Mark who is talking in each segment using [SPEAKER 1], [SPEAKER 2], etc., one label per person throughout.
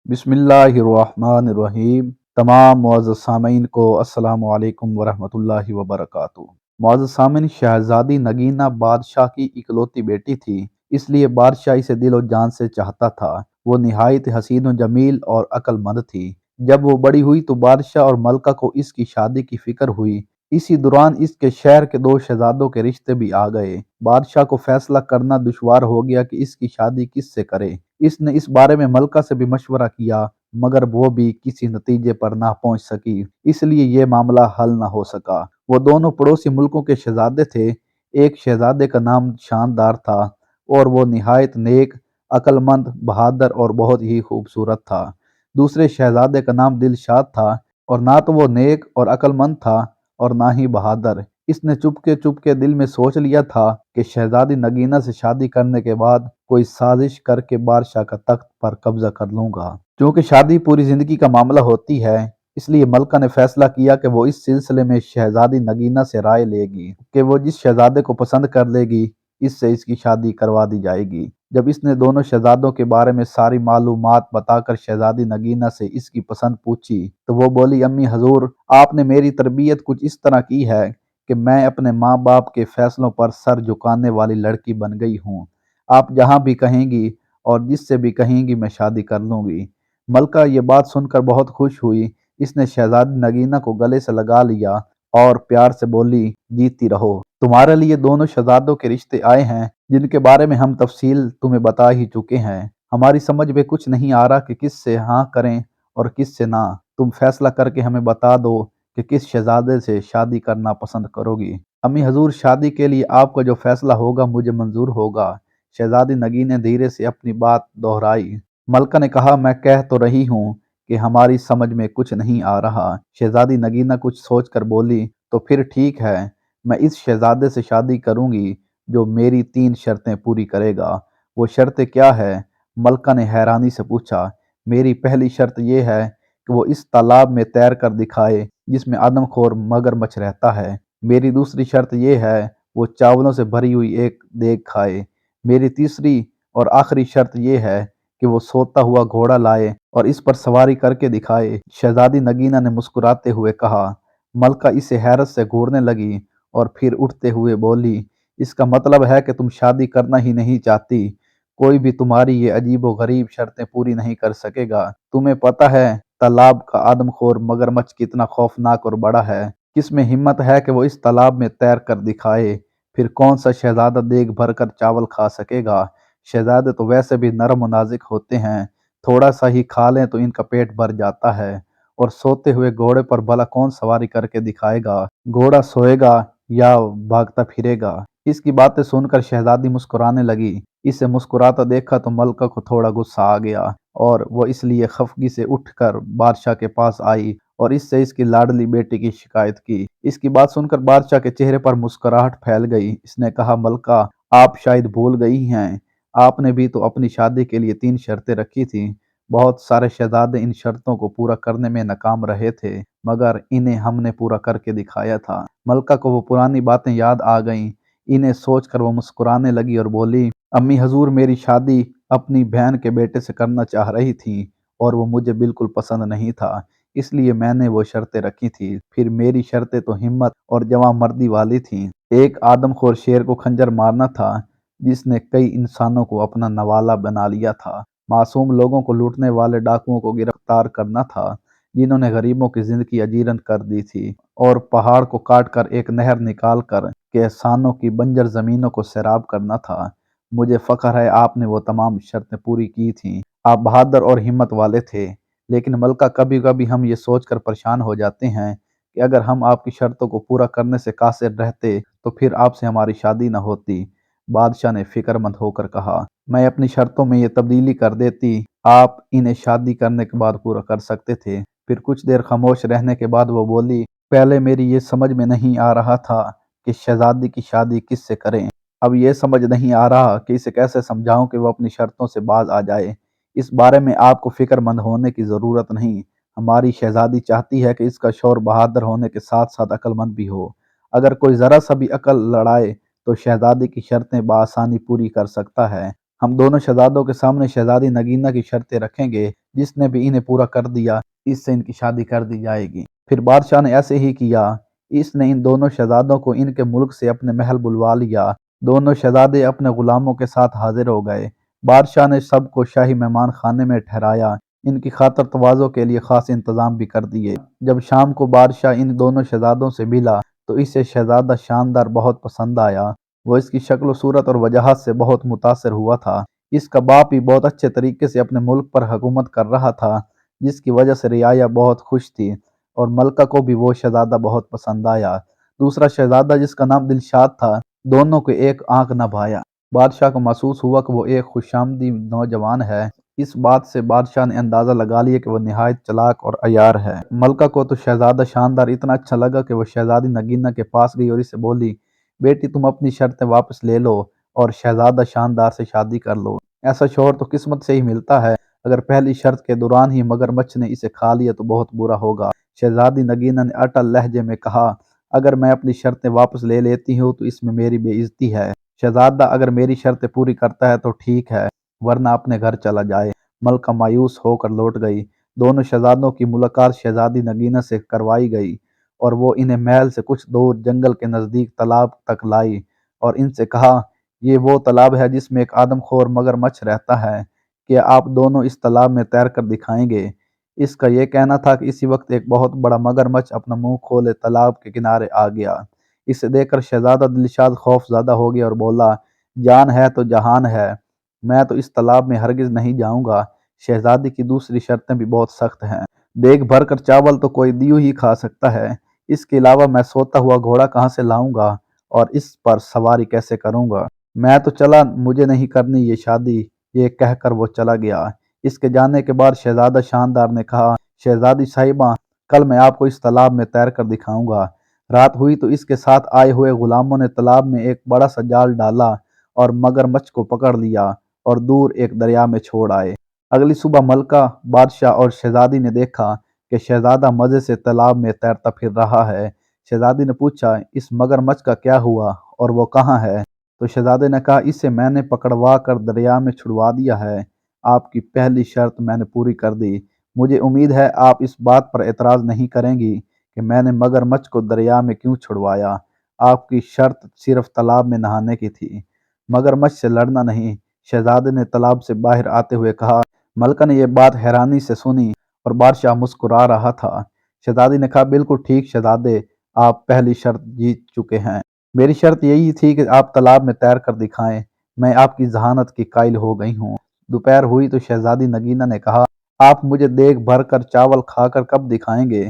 [SPEAKER 1] बिस्मिल्लाहिर्रहमानिर्रहीम। तमाम मुअज़्ज़ज़ सामीन को अस्सलामु अलैकुम वरहमतुल्लाहि वबरकातुहू। मुअज़्ज़ज़ सामीन, शहज़ादी नगीना बादशाह की इकलौती बेटी थी, इसलिए बादशाह इसे दिलो जान से चाहता था। वो निहायत हसीन व जमील और अक्लमंद थी। जब वो बड़ी हुई तो बादशाह और मलका को इसकी शादी की फिक्र हुई। इसी दौरान इसके शहर के दो शहजादों के रिश्ते भी आ गए। बादशाह को फैसला करना दुश्वार हो गया कि इसकी शादी किससे करे। इसने इस बारे में मलका से भी मशवरा किया, मगर वो भी किसी नतीजे पर ना पहुंच सकी, इसलिए ये मामला हल न हो सका। वो दोनों पड़ोसी मुल्कों के शहजादे थे। एक शहजादे का नाम शानदार था और वो निहायत नेक, अक्लमंद, बहादुर और बहुत ही खूबसूरत था। दूसरे शहजादे का नाम दिलशाद था और ना तो वो नेक और अक्लमंद था और ना ही बहादुर। इसने चुपके चुपके दिल में सोच लिया था कि शहजादी नगीना से शादी करने के बाद कोई साजिश करके बादशाह का तख्त पर कब्जा कर लूंगा। क्योंकि शादी पूरी जिंदगी का मामला होती है, इसलिए मलका ने फैसला किया कि वो इस सिलसिले में शहजादी नगीना से राय लेगी कि वो जिस शहजादे को पसंद कर लेगी, इससे इसकी शादी करवा दी जाएगी। जब इसने दोनों शहजादों के बारे में सारी मालूमात बताकर शहजादी नगीना से इसकी पसंद पूछी, तो वो बोली, अम्मी हजूर, आपने मेरी तरबियत कुछ इस तरह की है कि मैं अपने माँ बाप के फैसलों पर सर झुकाने वाली लड़की बन गई हूँ। आप जहाँ भी कहेंगी और जिससे भी कहेंगी मैं शादी कर लूंगी। मलका ये बात सुनकर बहुत खुश हुई। इसने शहजादी नगीना को गले से लगा लिया और प्यार से बोली, जीती रहो। तुम्हारे लिए दोनों शहजादों के रिश्ते आए हैं, जिनके बारे में हम तफसील तुम्हें बता ही चुके हैं। हमारी समझ में कुछ नहीं आ रहा कि किससे हाँ करें और किससे ना। तुम फैसला करके हमें बता दो कि किस शहजादे से शादी करना पसंद करोगी। अम्मी हजूर, शादी के लिए आपका जो फैसला होगा मुझे मंजूर होगा। शहजादी नगी ने धीरे से अपनी बात दोहराई। मलका ने कहा, मैं कह तो रही हूँ कि हमारी समझ में कुछ नहीं आ रहा। शहजादी नगीना कुछ सोचकर बोली, तो फिर ठीक है, मैं इस शहजादे से शादी करूंगी जो मेरी 3 शर्तें पूरी करेगा। वो शर्तें क्या है? मलका ने हैरानी से पूछा। मेरी पहली शर्त यह है कि वो इस तालाब में तैर कर दिखाए जिसमें आदमखोर मगरमच्छ रहता है। मेरी दूसरी शर्त यह है वो चावलों से भरी हुई एक देग खाए। मेरी तीसरी और आखिरी शर्त यह है कि वो सोता हुआ घोड़ा लाए और इस पर सवारी करके दिखाए। शहजादी नगीना ने मुस्कुराते हुए कहा। मलका इसे हैरत से घूरने लगी और फिर उठते हुए बोली, इसका मतलब है कि तुम शादी करना ही नहीं चाहती। कोई भी तुम्हारी ये अजीबो गरीब शर्तें पूरी नहीं कर सकेगा। तुम्हें पता है तालाब का आदमखोर मगरमच्छ कितना खौफनाक और बड़ा है। किसमें हिम्मत है कि वो इस तालाब में तैर कर दिखाए? फिर कौन सा शहजादा देग भर कर चावल खा सकेगा? शहजादे तो वैसे भी नरम और नाजुक होते हैं, थोड़ा सा ही खा लें तो इनका पेट भर जाता है। और सोते हुए घोड़े पर भला कौन सवारी करके दिखाएगा? घोड़ा सोएगा या भागता फिरेगा? इसकी बातें सुनकर शहजादी मुस्कुराने लगी। इसे मुस्कुराता देखा तो मलका को थोड़ा गुस्सा आ गया और वो इसलिए खफगी से उठकर बादशाह के पास आई और इससे इसकी लाडली बेटी की शिकायत की। इसकी बात सुनकर बादशाह के चेहरे पर मुस्कुराहट फैल गई। इसने कहा, मलका, आप शायद भूल गई हैं, आपने भी तो अपनी शादी के लिए 3 शर्तें रखी थी। बहुत सारे शहजादे इन शर्तों को पूरा करने में नाकाम रहे थे, मगर इन्हें हमने पूरा करके दिखाया था। मलका को वो पुरानी बातें याद आ गईं। इन्हें सोचकर वो मुस्कुराने लगी और बोली, अम्मी हजूर, मेरी शादी अपनी बहन के बेटे से करना चाह रही थी और वो मुझे बिल्कुल पसंद नहीं था, इसलिए मैंने वो शर्तें रखी थी। फिर मेरी शर्तें तो हिम्मत और जवांमर्दी वाली थीं। एक आदमखोर शेर को खंजर मारना था जिसने कई इंसानों को अपना नवाला बना लिया था। मासूम लोगों को लूटने वाले डाकुओं को गिरफ्तार करना था जिन्होंने गरीबों की जिंदगी अजीरन कर दी थी। और पहाड़ को काट कर एक नहर निकाल कर किसानों की बंजर जमीनों को सैराब करना था। मुझे फख्र है आपने वो तमाम शर्तें पूरी की थीं। आप बहादुर और हिम्मत वाले थे। लेकिन मलका, कभी कभी हम ये सोचकर परेशान हो जाते हैं कि अगर हम आपकी शर्तों को पूरा करने से कासिर रहते तो फिर आपसे हमारी शादी न होती। बादशाह ने फिक्रमंद होकर कहा, मैं अपनी शर्तों में ये तब्दीली कर देती, आप इन्हें शादी करने के बाद पूरा कर सकते थे। फिर कुछ देर खामोश रहने के बाद वो बोली, पहले मेरी ये समझ में नहीं आ रहा था कि शहजादी की शादी किससे करें। अब ये समझ नहीं आ रहा कि इसे कैसे समझाऊं कि वो अपनी शर्तों से बाज आ जाए। इस बारे में आपको फिक्रमंद होने की ज़रूरत नहीं। हमारी शहजादी चाहती है कि इसका शौहर बहादुर होने के साथ साथ अक्लमंद भी हो। अगर कोई ज़रा सा भी अकल लड़ाए तो शहजादी की शर्तें बआसानी पूरी कर सकता है। हम दोनों शहजादों के सामने शहजादी नगीना की शर्तें रखेंगे, जिसने भी इन्हें पूरा कर दिया इससे इनकी शादी कर दी जाएगी। फिर बादशाह ने ऐसे ही किया। इसने इन दोनों शहजादों को इनके मुल्क से अपने महल बुलवा लिया। दोनों शहजादे अपने गुलामों के साथ हाजिर हो गए। बादशाह ने सबको शाही मेहमान खाने में ठहराया। इनकी खातर तवाज़ो के लिए खास इंतजाम भी कर दिए। जब शाम को बादशाह इन दोनों शहजादों से मिला तो इसे शहजादा शानदार बहुत पसंद आया। वो इसकी शक्ल सूरत और वजह से बहुत मुतासर हुआ था। इसका बाप भी बहुत अच्छे तरीके से अपने मुल्क पर हुकूमत कर रहा था, जिसकी वजह से रियाया बहुत खुश थी और मलका को भी वो शहजादा बहुत पसंद आया। दूसरा शहजादा जिसका नाम दिलशाद था, दोनों को एक आंख न भाया। बादशाह को महसूस हुआ कि वो एक खुशामदी नौजवान है। इस बात से बादशाह ने अंदाज़ा लगा लिया कि वो निहायत चालाक और अयार है। मलका को तो शहजादा शानदार इतना अच्छा लगा कि वो शहजादी नगीना के पास गई और इससे बोली, बेटी तुम अपनी शर्तें वापस ले लो और शहजादा शानदार से शादी कर लो। ऐसा शौहर तो किस्मत से ही मिलता है। अगर पहली शर्त के दौरान ही मगरमच्छ ने इसे खा लिया तो बहुत बुरा होगा। शहजादी नगीना ने अटल लहजे में कहा, अगर मैं अपनी शर्तें वापस ले लेती हूँ तो इसमें मेरी बेइज्जती है। शहजादा अगर मेरी शर्तें पूरी करता है तो ठीक है, वरना अपने घर चला जाए। मलका मायूस होकर लौट गई। दोनों शहजादों की मुलाकात शहजादी नगीना से करवाई गई और वो इन्हें महल से कुछ दूर जंगल के नज़दीक तालाब तक लाई और इनसे कहा, ये वो तालाब है जिसमें एक आदमखोर मगरमच्छ रहता है। कि आप दोनों इस तालाब में तैर कर दिखाएंगे। इसका यह कहना था कि इसी वक्त एक बहुत बड़ा मगरमच्छ अपना मुंह खोले तालाब के किनारे आ गया। इसे देखकर शहजादा दिलशाद खौफज़दा हो गया और बोला, जान है तो जहान है, मैं तो इस तालाब में हरगिज नहीं जाऊंगा। शहजादी की दूसरी शर्तें भी बहुत सख्त हैं। देख भर कर चावल तो कोई दियो ही खा सकता है, इसके अलावा मैं सोता हुआ घोड़ा कहाँ से लाऊंगा और इस पर सवारी कैसे करूंगा। मैं तो चला, मुझे नहीं करनी ये शादी। ये कहकर वो चला गया। इसके जाने के बाद शहजादा शानदार ने कहा, शहजादी साहिबा, कल मैं आपको इस तालाब में तैर कर दिखाऊंगा। रात हुई तो इसके साथ आए हुए गुलामों ने तालाब में एक बड़ा सा जाल डाला और मगरमच्छ को पकड़ लिया और दूर एक दरिया में छोड़ आए। अगली सुबह मलका, बादशाह और शहजादी ने देखा कि शहजादा मजे से तालाब में तैरता फिर रहा है। शहजादी ने पूछा, इस मगरमच्छ का क्या हुआ और वो कहाँ है? तो शहजादे ने कहा, इसे मैंने पकड़वा कर दरिया में छुड़वा दिया है। आपकी पहली शर्त मैंने पूरी कर दी। मुझे उम्मीद है आप इस बात पर एतराज़ नहीं करेंगी कि मैंने मगरमच्छ को दरिया में क्यों छुड़वाया। आपकी शर्त सिर्फ तालाब में नहाने की थी, मगरमच्छ से लड़ना नहीं। शहजादे ने तालाब से बाहर आते हुए कहा। मलका ने यह बात हैरानी से सुनी और बादशाह मुस्कुरा रहा था। शहजादी ने कहा, बिल्कुल ठीक शहजादे, आप पहली शर्त जीत चुके हैं। मेरी शर्त यही थी कि आप तालाब में तैर कर दिखाएं। मैं आपकी जहानत की कायल हो गई हूँ। दोपहर हुई तो शहजादी नगीना ने कहा, आप मुझे देख भर कर चावल खाकर कब दिखाएंगे?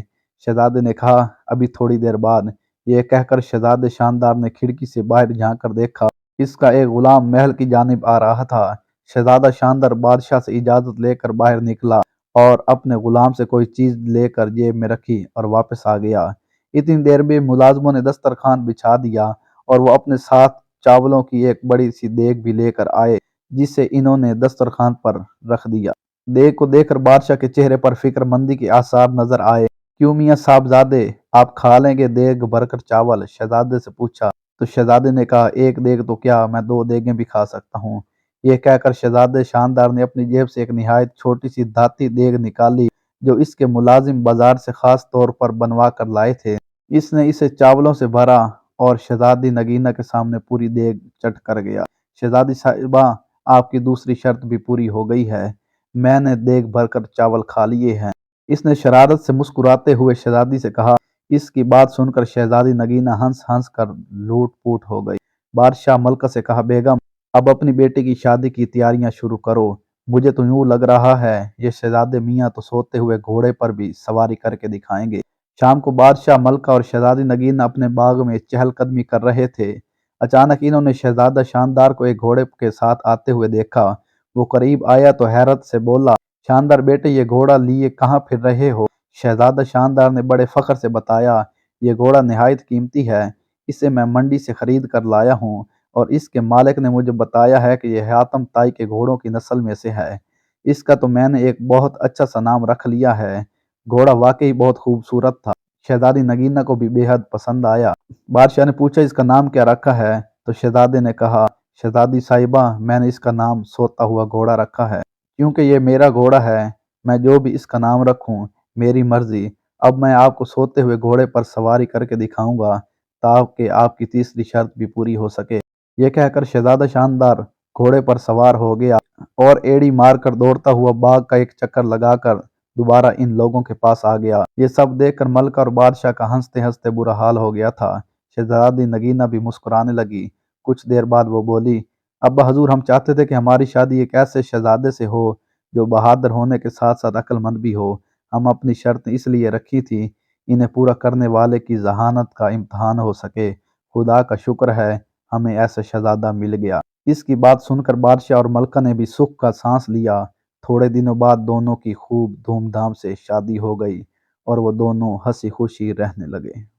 [SPEAKER 1] शहजादे ने कहा, अभी थोड़ी देर बाद। यह कहकर शहजादे शानदार ने खिड़की से बाहर झांक कर देखा। इसका एक गुलाम महल की जानिब आ रहा था। शहजादा शानदार बादशाह से इजाजत लेकर बाहर निकला और अपने गुलाम से कोई चीज लेकर जेब में रखी और वापस आ गया। इतनी देर में मुलाजमों ने दस्तरखान बिछा दिया और वो अपने साथ चावलों की एक बड़ी सी देग भी लेकर आए, जिसे इन्होंने दस्तरखान पर रख दिया। देग को देखकर बादशाह के चेहरे पर फिक्रमंदी के आसार नजर आए। क्यों मियाँ साहबजादे, आप खा लेंगे देग भरकर चावल? शहजादे से पूछा। तो शहजादे ने कहा, एक देग तो क्या, मैं दो देगें भी खा सकता हूँ। यह कहकर शहजादे शानदार ने अपनी जेब से एक निहायत छोटी सी धाती देग निकाली, जो इसके मुलाजिम बाजार से खास तौर पर बनवा कर लाए थे। इसने इसे चावलों से भरा और शहजादी नगीना के सामने पूरी देग चट कर गया। शहजादी साहिबा, आपकी दूसरी शर्त भी पूरी हो गई है। मैंने देग भरकर चावल खा लिए हैं। इसने शरारत से मुस्कुराते हुए शहजादी से कहा। इसकी बात सुनकर शहजादी नगीना हंस हंस कर लूट पूट हो गई। बादशाह मलका से कहा, बेगम, अब अपनी बेटी की शादी की तैयारियां शुरू करो। मुझे तो यूं लग रहा है ये शहजादे मियाँ तो सोते हुए घोड़े पर भी सवारी करके दिखाएंगे। शाम को बादशाह मलका और शहजादी नगीना अपने बाग में चहलकदमी कर रहे थे। अचानक इन्होंने शहजादा शानदार को एक घोड़े के साथ आते हुए देखा। वो करीब आया तो हैरत से बोला, शानदार बेटे, ये घोड़ा लिए कहाँ फिर रहे हो? शहजादा शानदार ने बड़े फख्र से बताया, ये घोड़ा निहायत कीमती है। इसे मैं मंडी से खरीद कर लाया हूँ और इसके मालिक ने मुझे बताया है कि यह हातम ताई के घोड़ों की नस्ल में से है। इसका तो मैंने एक बहुत अच्छा सा नाम रख लिया है। घोड़ा वाकई बहुत खूबसूरत था। शहजादी नगीना को भी बेहद पसंद आया। बादशाह ने पूछा, इसका नाम क्या रखा है? तो शहजादे ने कहा, शहजादी साहिबा, मैंने इसका नाम सोता हुआ घोड़ा रखा है, क्योंकि ये मेरा घोड़ा है। मैं जो भी इसका नाम रखूं, मेरी मर्जी। अब मैं आपको सोते हुए घोड़े पर सवारी करके दिखाऊंगा ताकि आपकी तीसरी शर्त भी पूरी हो सके। ये कहकर शहजादा शानदार घोड़े पर सवार हो गया और एड़ी मारकर दौड़ता हुआ बाग का एक चक्कर लगाकर दोबारा इन लोगों के पास आ गया। ये सब देखकर मलका और बादशाह का हंसते हंसते बुरा हाल हो गया था। शहजादी नगीना भी मुस्कुराने लगी। कुछ देर बाद वो बोली, अब्बा हजूर, हम चाहते थे कि हमारी शादी एक ऐसे शहजादे से हो जो बहादुर होने के साथ साथ अक्लमंद भी हो। हम अपनी शर्त इसलिए रखी थी, इन्हें पूरा करने वाले की जहानत का इम्तहान हो सके। खुदा का शुक्र है हमें ऐसा शहजादा मिल गया। इसकी बात सुनकर बादशाह और मलका ने भी सुख का सांस लिया। थोड़े दिनों बाद दोनों की खूब धूमधाम से शादी हो गई और वो दोनों हंसी खुशी रहने लगे।